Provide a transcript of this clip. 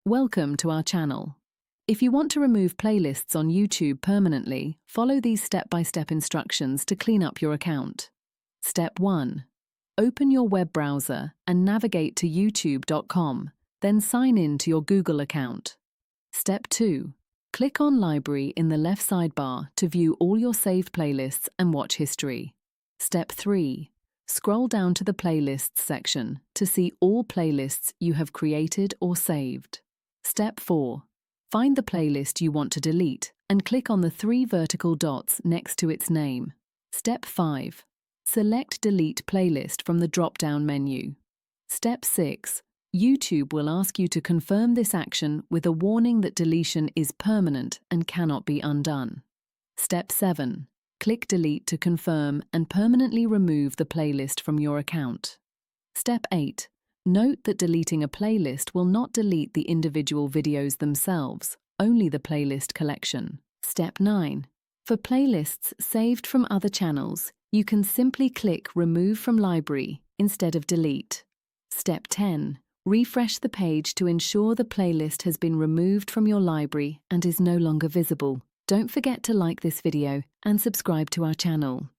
Welcome to our channel. If you want to remove playlists on YouTube permanently, follow these step-by-step instructions to clean up your account. Step 1. Open your web browser and navigate to youtube.com, then sign in to your Google account. Step 2. Click on Library in the left sidebar to view all your saved playlists and watch history. Step 3. Scroll down to the Playlists section to see all playlists you have created or saved. Step 4. Find the playlist you want to delete and click on the 3 vertical dots next to its name. Step 5. Select Delete Playlist from the drop-down menu. Step 6. YouTube will ask you to confirm this action with a warning that deletion is permanent and cannot be undone. Step 7. Click Delete to confirm and permanently remove the playlist from your account. Step 8. Note that deleting a playlist will not delete the individual videos themselves, only the playlist collection. Step 9. For playlists saved from other channels, you can simply click Remove from Library instead of Delete. Step 10. Refresh the page to ensure the playlist has been removed from your library and is no longer visible. Don't forget to like this video and subscribe to our channel.